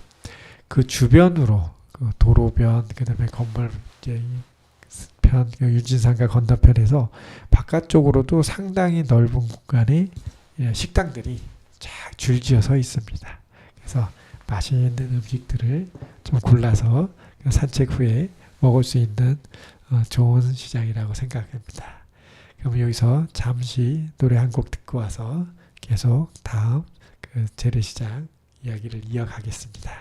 그 주변으로 그 도로변, 그다음에 건물 이제 편 그 유진상가 건너편에서 바깥쪽으로도 상당히 넓은 공간에 식당들이 쫙 줄지어 서 있습니다. 그래서 맛있는 음식들을 좀 골라서 산책 후에 먹을 수 있는 좋은 시장이라고 생각합니다. 그럼 여기서 잠시 노래 한 곡 듣고 와서 계속 다음 그 재래시장 이야기를 이어가겠습니다.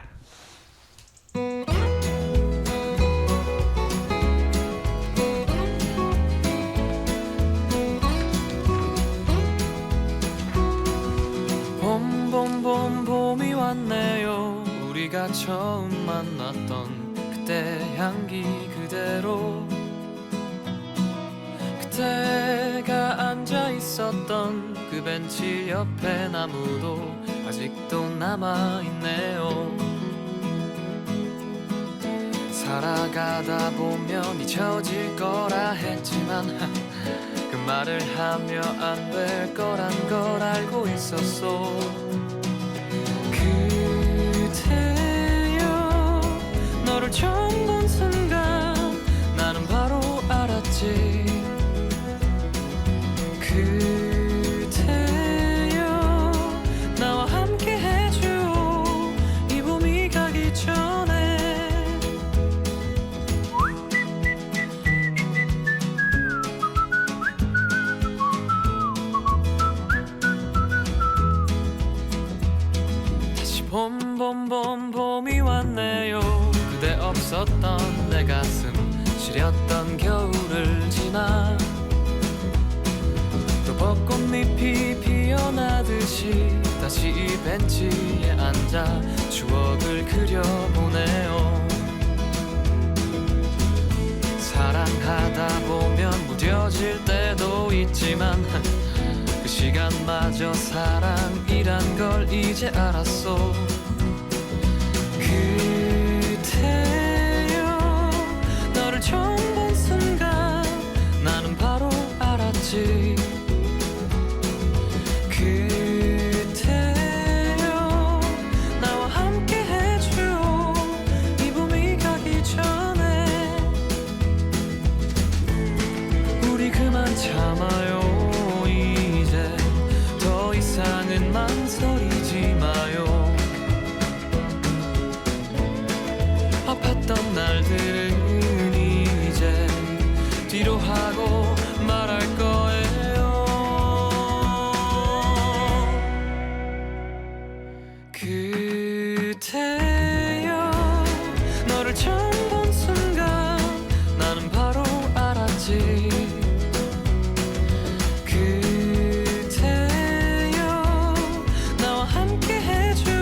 봄이 왔네요. 우리가 처음 만났던 그때 향기 그대로, 그때가 앉아 있었던 그 벤치 옆에 나무도 아직도 남아있네요. 살아가다 보면 잊혀질 거라 했지만 그 말을 하며 안 될 거란 걸 알고 있었어. 그대여, 너를 처음 본 순간 나는 바로 알았지. 그대여, 나와 함께 해줘 이 봄이 가기 전에. 다시 봄이 왔네요. 그대 없었던 내 가슴 시렸던 겨울을 지나 또 벚꽃잎이 피어나듯이 다시 이 벤치에 앉아 추억을 그려보네요. 사랑하다 보면 무뎌질 때도 있지만 그 시간마저 사랑이란 걸 이제 알았어. 그대여, 너를 처음 본 순간 나는 바로 알았지. 그대여, 나와 함께 해줘 이 봄이 가기 전에. 우리 그만 참아요. 이제 더 이상은 망설이지 마요. 아팠던 날들은 이제 뒤로 하고 말할 거예요. 그대여, 너를 처음 본 순간 나는 바로 알았지. 그대여, 나와 함께 해줘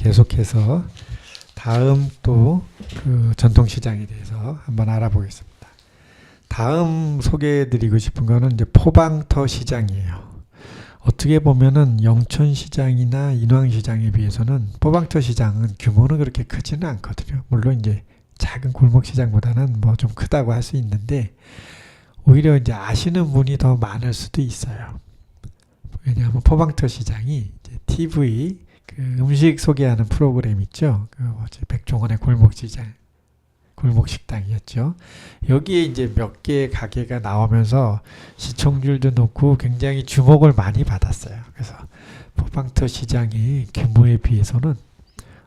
계속해서 다음 또 그 전통시장에 대해서 한번 알아보겠습니다. 다음 소개해드리고 싶은 거는 이제 포방터 시장이에요. 어떻게 보면은 영천시장이나 인왕시장에 비해서는 포방터 시장은 규모는 그렇게 크지는 않거든요. 물론 이제 작은 골목시장보다는 뭐 좀 크다고 할 수 있는데 오히려 이제 아시는 분이 더 많을 수도 있어요. 왜냐하면 포방터 시장이 이제 TV 그 음식 소개하는 프로그램 있죠. 그 뭐지 백종원의 골목시장, 골목식당이었죠. 여기에 이제 몇 개의 가게가 나오면서 시청률도 높고 굉장히 주목을 많이 받았어요. 그래서 포방터 시장의 규모에 비해서는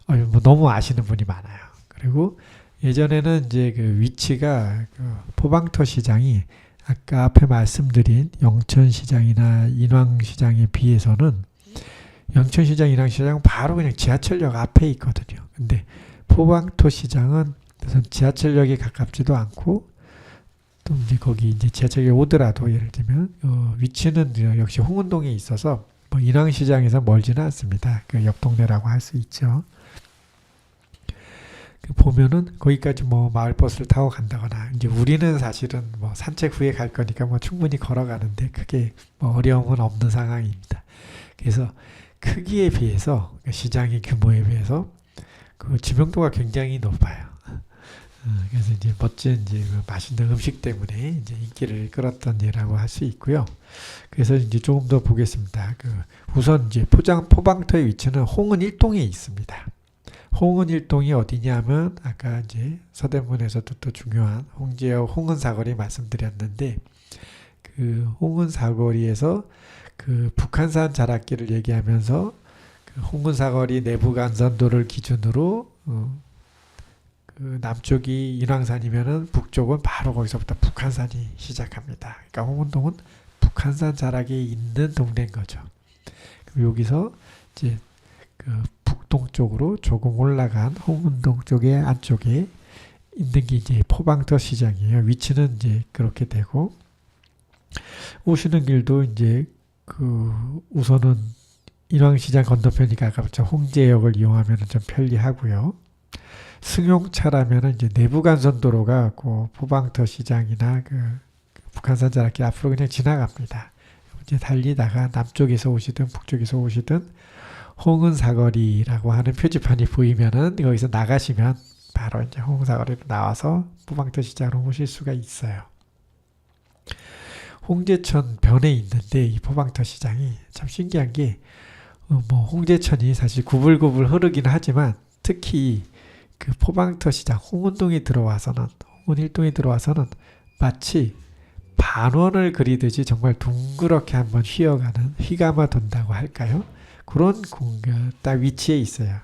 뭐 너무 아시는 분이 많아요. 그리고 예전에는 이제 그 위치가 그 포방터 시장이 아까 앞에 말씀드린 영천시장이나 인왕시장에 비해서는 영천시장, 인왕시장은 바로 그냥 지하철역 앞에 있거든요. 근데 포방터 시장은 우선 지하철역에 가깝지도 않고 또 이제 거기 이제 지하철역에 오더라도 예를 들면 위치는 역시 홍은동에 있어서 뭐 인왕시장에서 멀지는 않습니다. 그 옆 동네라고 할 수 있죠. 그 보면은 거기까지 뭐 마을버스를 타고 간다거나 이제 우리는 사실은 뭐 산책 후에 갈 거니까 뭐 충분히 걸어가는데 크게 뭐 어려움은 없는 상황입니다. 그래서 크기에 비해서 시장의 규모에 비해서 그 지명도가 굉장히 높아요. 그래서 이제 멋진 이제 맛있는 음식 때문에 이제 인기를 끌었던 예라고 할 수 있고요. 그래서 이제 조금 더 보겠습니다. 그 우선 이제 포방터의 위치는 홍은 1동에 있습니다. 홍은 1동이 어디냐면 아까 이제 서대문에서도 또 중요한 홍제역 홍은 사거리 말씀드렸는데 그 홍은 사거리에서 그 북한산 자락길을 얘기하면서 그 홍은 사거리 내부간선도를 기준으로 그 남쪽이 인왕산이면은 북쪽은 바로 거기서부터 북한산이 시작합니다. 그러니까 홍은동은 북한산 자락에 있는 동네인 거죠. 그럼 여기서 이제 그 북동쪽으로 조금 올라간 홍은동 쪽의 안쪽에 있는 게 이제 포방터 시장이에요. 위치는 이제 그렇게 되고 오시는 길도 이제 그 우선은 인왕시장 건너편이니까 아까 홍제역을 이용하면 좀 편리하고요. 승용차라면 이제 내부간선도로가 그 포방터 시장이나 그 북한산 자락길 앞으로 그냥 지나갑니다. 이제 달리다가 남쪽에서 오시든 북쪽에서 오시든 홍은사거리라고 하는 표지판이 보이면은 거기서 나가시면 바로 이제 홍은사거리로 나와서 포방터 시장으로 오실 수가 있어요. 홍제천 변에 있는데 이 포방터 시장이 참 신기한 게 뭐 홍제천이 사실 구불구불 흐르긴 하지만 특히 그 포방터 시장 홍은동에 들어와서는 홍은 1동에 들어와서는 마치 반원을 그리듯이 정말 둥그렇게 한번 휘어가는 휘감아 돈다고 할까요? 그런 공간 딱 위치에 있어요.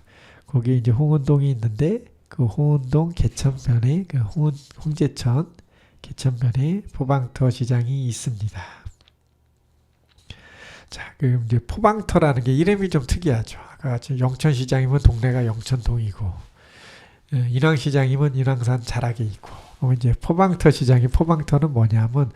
거기에 이제 홍은동이 있는데 그 홍은동 개천변에 그 홍제천 개천변에 포방터 시장이 있습니다. 자, 그럼 이제 포방터라는 게 이름이 좀 특이하죠. 아까 같이 영천시장이면 동네가 영천동이고 인왕시장이면 인왕산 자락에 있고 이제 포방터 시장이 포방터는 뭐냐면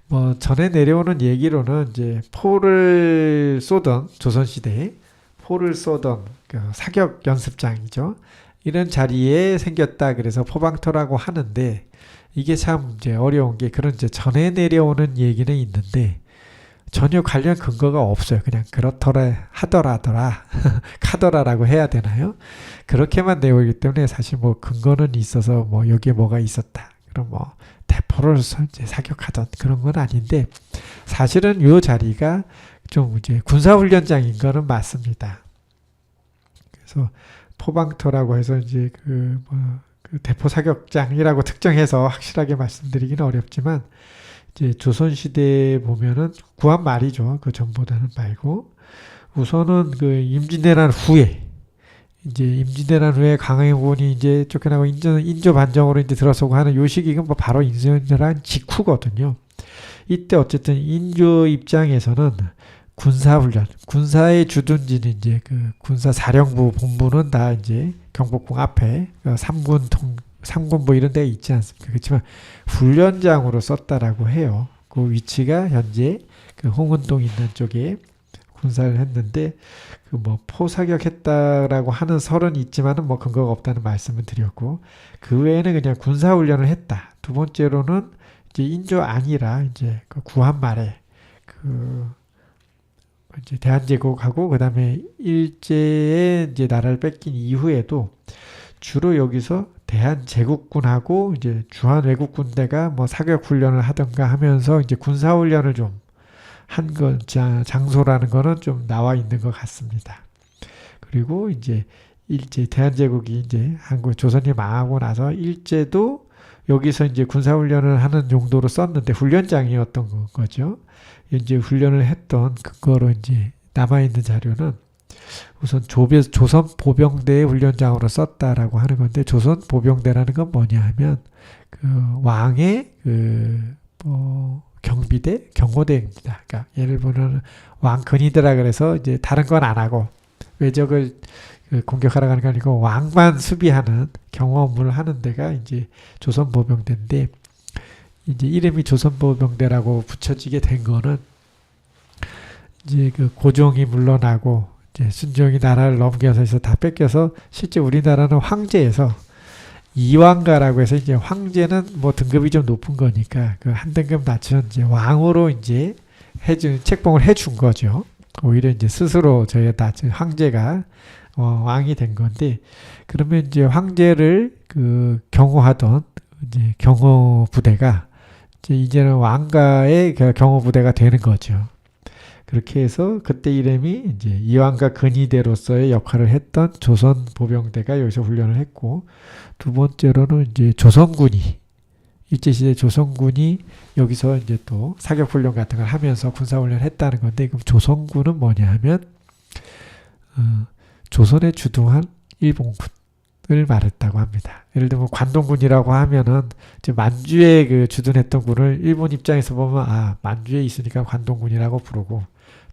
뭐 전에 내려오는 얘기로는 이제 포를 쏘던 조선시대에 포를 쏘던 그 사격 연습장이죠. 이런 자리에 생겼다 그래서 포방터라고 하는데 이게 참 이제 어려운 게 그런 이제 전에 내려오는 얘기는 있는데 전혀 관련 근거가 없어요. 그냥 그렇더라 하더라더라 카더라라고 해야 되나요? 그렇게만 되어 있기 때문에 사실 뭐 근거는 있어서 뭐 여기에 뭐가 있었다. 그럼 뭐 대포를 이제 사격하던 그런 건 아닌데 사실은 이 자리가 좀 이제 군사훈련장인 거는 맞습니다. 그래서 포방터라고 해서 이제 그 대포 사격장이라고 특정해서 확실하게 말씀드리기는 어렵지만 이제 조선시대에 보면은 구한 말이죠. 그 전보다는 말고 우선은 그 임진왜란 후에 이제 임진왜란 후에 강행군이 이제 쫓겨나고 인조 반정으로 이제 들어서고 하는 요 시기가 뭐 바로 임진왜란 직후거든요. 이때 어쨌든 인조 입장에서는 군사훈련, 군사의 주둔지는 이제 그 군사사령부 본부는 다 이제 경복궁 앞에 삼군 뭐 이런 데 있지 않습니까? 그렇지만 훈련장으로 썼다라고 해요. 그 위치가 현재 그 홍은동 있는 쪽에 군사를 했는데 그 뭐 포사격했다라고 하는 설은 있지만은 뭐 근거가 없다는 말씀을 드렸고 그 외에는 그냥 군사 훈련을 했다. 두 번째로는 이제 인조 아니라 이제 그 구한 말에 그 이제 대한제국하고 그다음에 일제의 이제 나라를 뺏긴 이후에도 주로 여기서 대한제국군하고 이제 주한 외국 군대가 뭐 사격 훈련을 하던가 하면서 이제 군사 훈련을 좀 한 건 장소라는 거는 좀 나와 있는 것 같습니다. 그리고 이제 일제 대한제국이 이제 한국 조선이 망하고 나서 일제도 여기서 이제 군사 훈련을 하는 용도로 썼는데 훈련장이었던 거죠. 이제 훈련을 했던 그거로 이제 남아 있는 자료는 우선 조선 보병대의 훈련장으로 썼다라고 하는 건데 조선 보병대라는 건 뭐냐 하면 그 왕의 뭐 경비대, 경호대입니다. 그러니까 예를 보면 왕근이더라 그래서 이제 다른 건 안 하고 외적을 공격하러 가는 게 아니고 왕만 수비하는 경호 업무를 하는 데가 이제 조선 보병대인데 이제 이름이 조선 보병대라고 붙여지게 된 거는 이제 그 고종이 물러나고 이제 순종이 나라를 넘겨서 다 뺏겨서 실제 우리나라는 황제에서 이왕가라고 해서 이제 황제는 뭐 등급이 좀 높은 거니까 그 한 등급 낮춘 이제 왕으로 이제 책봉을 해준 거죠. 오히려 이제 스스로 저희가 황제가 왕이 된 건데 그러면 이제 황제를 그 경호하던 이제 경호 부대가 이제는 왕가의 그 경호 부대가 되는 거죠. 그렇게 해서 그때 이름이 이제 이완과 근위대로서의 역할을 했던 조선 보병대가 여기서 훈련을 했고 두 번째로는 이제 조선군이 일제시대 조선군이 여기서 이제 또 사격 훈련 같은 걸 하면서 군사 훈련을 했다는 건데 그럼 조선군은 뭐냐 하면 조선에 주둔한 일본군을 말했다고 합니다. 예를 들면 관동군이라고 하면은 이제 만주에 그 주둔했던 군을 일본 입장에서 보면 아 만주에 있으니까 관동군이라고 부르고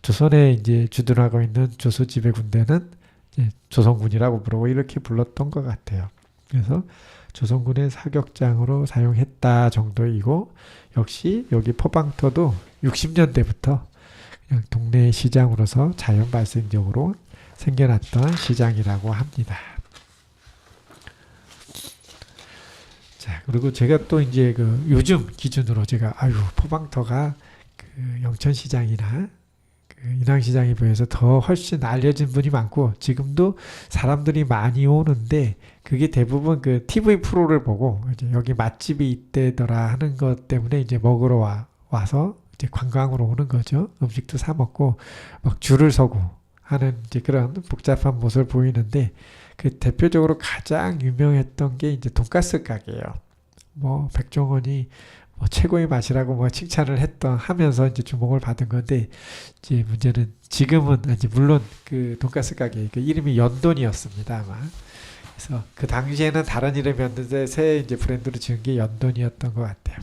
조선에 이제 주둔하고 있는 조선 지배 군대는 이제 조선군이라고 부르고 이렇게 불렀던 것 같아요. 그래서 조선군의 사격장으로 사용했다 정도이고 역시 여기 포방터도 60년대부터 그냥 동네 시장으로서 자연 발생적으로 생겨났던 시장이라고 합니다. 자, 그리고 제가 또 이제 그 요즘 기준으로 제가 포방터가 그 영천시장이나 그 인왕시장에 비해서 더 훨씬 알려진 분이 많고 지금도 사람들이 많이 오는데 그게 대부분 그 TV 프로를 보고 이제 여기 맛집이 있대더라 하는 것 때문에 이제 먹으러 와서 이제 관광으로 오는 거죠. 음식도 사 먹고 막 줄을 서고 하는 이제 그런 복잡한 모습을 보이는데 그 대표적으로 가장 유명했던 게 이제 돈가스 가게예요. 뭐 백종원이 뭐 최고의 맛이라고 뭐 칭찬을 하면서 이제 주목을 받은 건데 이제 문제는 지금은 이제 물론 그 돈가스 가게 그 이름이 연돈이었습니다 아마. 그래서 그 당시에는 다른 이름이었는데 새 이제 브랜드로 지은 게 연돈이었던 것 같아요.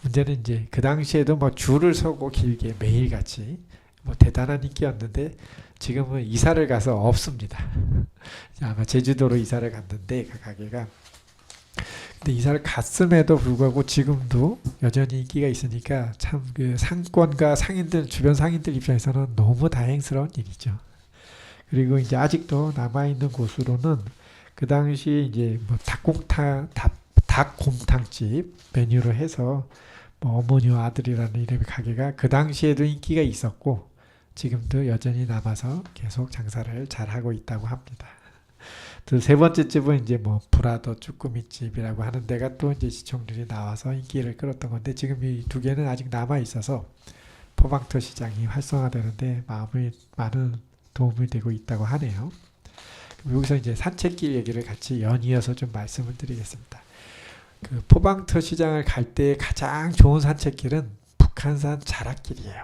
문제는 이제 그 당시에도 뭐 줄을 서고 길게 매일같이 뭐 대단한 인기였는데 지금은 이사를 가서 없습니다. 아마 제주도로 이사를 갔는데 그 가게가 근데 이사를 갔음에도 불구하고 지금도 여전히 인기가 있으니까 참 그 상권과 상인들 주변 상인들 입장에서는 너무 다행스러운 일이죠. 그리고 이제 아직도 남아 있는 곳으로는 그 당시 이제 뭐 닭곰탕집 메뉴로 해서 뭐 어머니와 아들이라는 이름의 가게가 그 당시에도 인기가 있었고 지금도 여전히 남아서 계속 장사를 잘 하고 있다고 합니다. 또 세 번째 집은 이제 뭐 브라더 쭈꾸미집이라고 하는 데가 또 이제 시청률이 나와서 인기를 끌었던 건데 지금 이 두 개는 아직 남아 있어서 포방터 시장이 활성화되는데 많은 도움이 되고 있다고 하네요. 그럼 여기서 이제 산책길 얘기를 같이 연이어서 좀 말씀을 드리겠습니다. 그 포방터 시장을 갈 때 가장 좋은 산책길은 북한산 자락길이에요.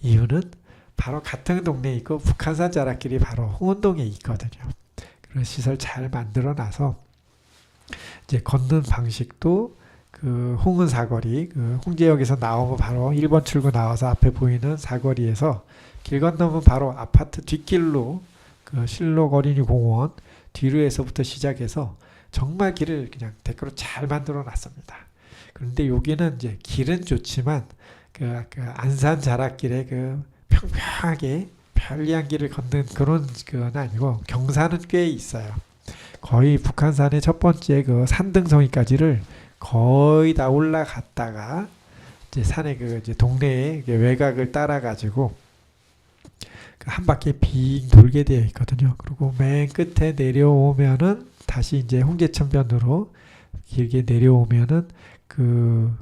이유는 바로 같은 동네에 있고 북한산 자락길이 바로 홍은동에 있거든요. 그런 시설 잘 만들어 놔서 이제 걷는 방식도 그 홍은 사거리, 그 홍제역에서 나오면 바로 1번 출구 나와서 앞에 보이는 사거리에서 길 건너면 바로 아파트 뒷길로 그 실로거리니 공원 뒤로에서부터 시작해서 정말 길을 그냥 대표로 잘 만들어 놨습니다. 그런데 여기는 이제 길은 좋지만 그 안산 자락길의 그 평평하게 편리한 길을 걷는 그런 건 아니고 경사는 꽤 있어요. 거의 북한산의 첫 번째 그 산등성이까지를 거의 다 올라갔다가 이제 산의 그 이제 동네의 외곽을 따라 가지고 한 바퀴 빙 돌게 되어 있거든요. 그리고 맨 끝에 내려오면은 다시 이제 홍제천변으로 길게 내려오면은 그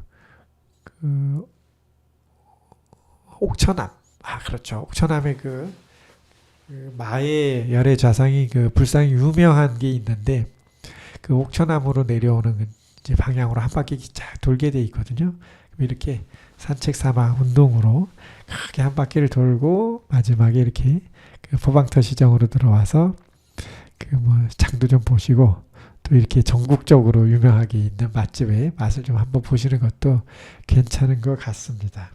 옥천암, 그렇죠. 옥천암의 그 마의 열애 좌상이 그 불상이 유명한 게 있는데 그 옥천암으로 내려오는 이제 방향으로 한 바퀴 쫙 돌게 돼 있거든요. 이렇게 산책 삼아 운동으로 크게 한 바퀴를 돌고 마지막에 이렇게 그 포방터 시정으로 들어와서 그 뭐 장도 좀 보시고 또 이렇게 전국적으로 유명하게 있는 맛집의 맛을 좀 한번 보시는 것도 괜찮은 것 같습니다.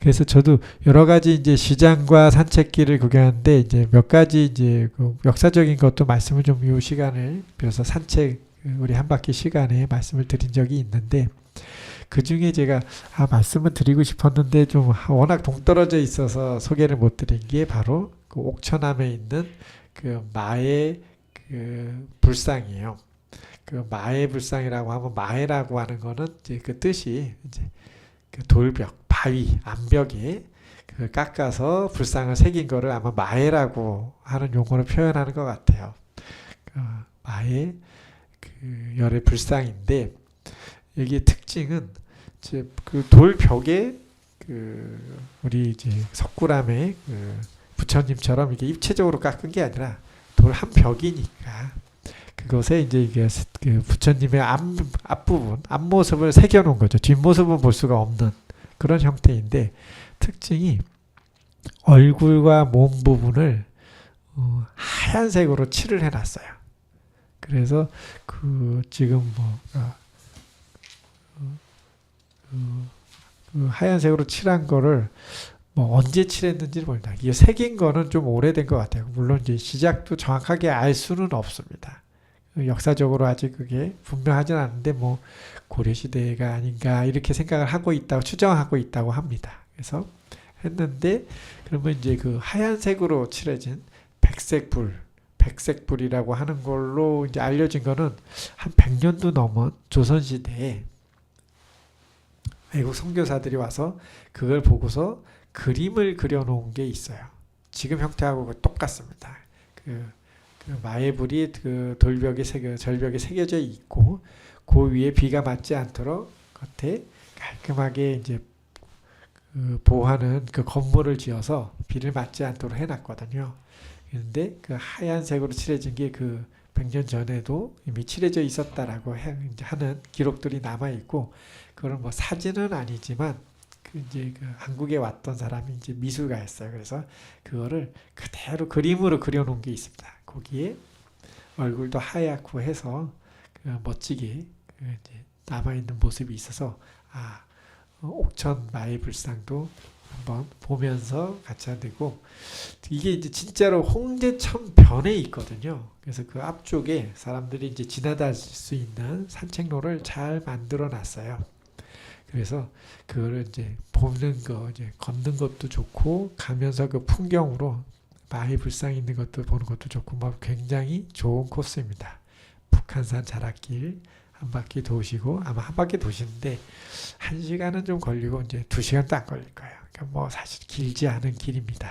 그래서 저도 여러 가지 이제 시장과 산책길을 구경하는데 이제 몇 가지 이제 그 역사적인 것도 말씀을 좀 이 시간을 빌어서 산책 우리 한 바퀴 시간에 말씀을 드린 적이 있는데 그 중에 제가 말씀을 드리고 싶었는데 좀 워낙 동떨어져 있어서 소개를 못 드린 게 바로 그 옥천암에 있는 그 마의 그 불상이에요. 그 마의 불상이라고 하면 마해라고 하는 거는 이제 그 뜻이 이제 그 돌벽, 바위, 암벽에 그 깎아서 불상을 새긴 거를 아마 마해라고 하는 용어로 표현하는 것 같아요. 그 마의 그 열의 불상인데 여기에 특징은 이제 그 돌벽에 그 우리 이제 석굴암의 그 부처님처럼 이렇게 입체적으로 깎은 게 아니라 돌 한 벽이니까 그것에 이제 이게 그 부처님의 앞부분, 앞모습을 새겨놓은 거죠. 뒷모습은 볼 수가 없는 그런 형태인데 특징이 얼굴과 몸 부분을 하얀색으로 칠을 해놨어요. 그래서 그 지금 그 하얀색으로 칠한 거를 뭐 언제 칠했는지 모른다. 이게 새긴 거는 좀 오래된 것 같아요. 물론 이제 시작도 정확하게 알 수는 없습니다. 역사적으로 아직 그게 분명하진 않은데 뭐 고려시대가 아닌가 이렇게 생각을 하고 있다고 추정하고 있다고 합니다. 그래서 했는데 그러면 이제 그 하얀색으로 칠해진 백색불이라고 하는 걸로 이제 알려진 거는 한 100년도 넘은 조선시대에 외국 선교사들이 와서 그걸 보고서 그림을 그려놓은 게 있어요. 지금 형태하고 똑같습니다. 그 마해불이 그 절벽에 새겨져 있고 그 위에 비가 맞지 않도록 겉에 깔끔하게 이제 그 보호하는 그 건물을 지어서 비를 맞지 않도록 해놨거든요. 그런데 그 하얀색으로 칠해진 게 그 100년 전에도 이미 칠해져 있었다라고 하는 기록들이 남아 있고, 그건 뭐 사진은 아니지만 이제 그 한국에 왔던 사람이 이제 미술가였어요. 그래서 그거를 그대로 그림으로 그려놓은 게 있습니다. 거기에 얼굴도 하얗고 해서 그 멋지게 그 이제 남아있는 모습이 있어서 옥천 마의불상도 한번 보면서 같이 해야 되고, 이게 이제 진짜로 홍제천 변에 있거든요. 그래서 그 앞쪽에 사람들이 이제 지나다닐 수 있는 산책로를 잘 만들어 놨어요. 그래서 그거를 이제 보는 거, 이제 걷는 것도 좋고, 가면서 그 풍경으로 마의불상 있는 것도 보는 것도 좋고, 뭐 굉장히 좋은 코스입니다. 북한산 자락길 한 바퀴 도시고, 아마 한 바퀴 도시는데 1시간은 좀 걸리고 이제 2시간도 안 걸릴 거예요. 그러니까 뭐 사실 길지 않은 길입니다.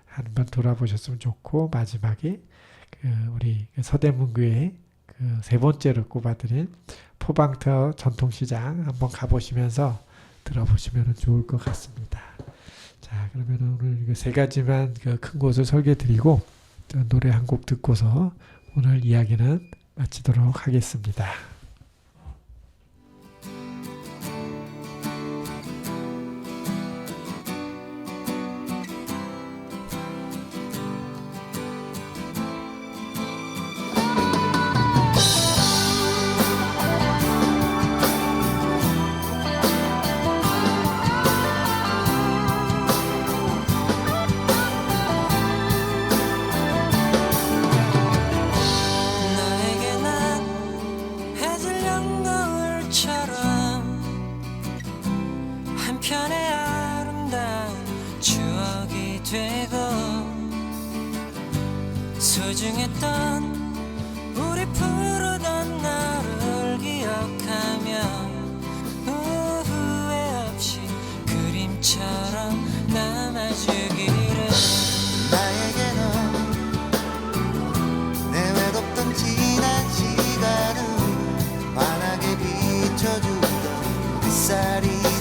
한번 돌아보셨으면 좋고, 마지막에 그 우리 서대문구의 그 3번째로 꼽아드린 포방터 전통시장 한번 가보시면서 들어보시면 좋을 것 같습니다. 자, 그러면 오늘 3가지만 그 큰 곳을 설계드리고 노래 한 곡 듣고서 오늘 이야기는 마치도록 하겠습니다. 나에게 난 소중했던 우리 푸르던 나를 기억하며 후회 없이 그림처럼 남아주기를. 나에게 넌 내 외롭던 지난 시간을 환하게 비춰주던 햇살이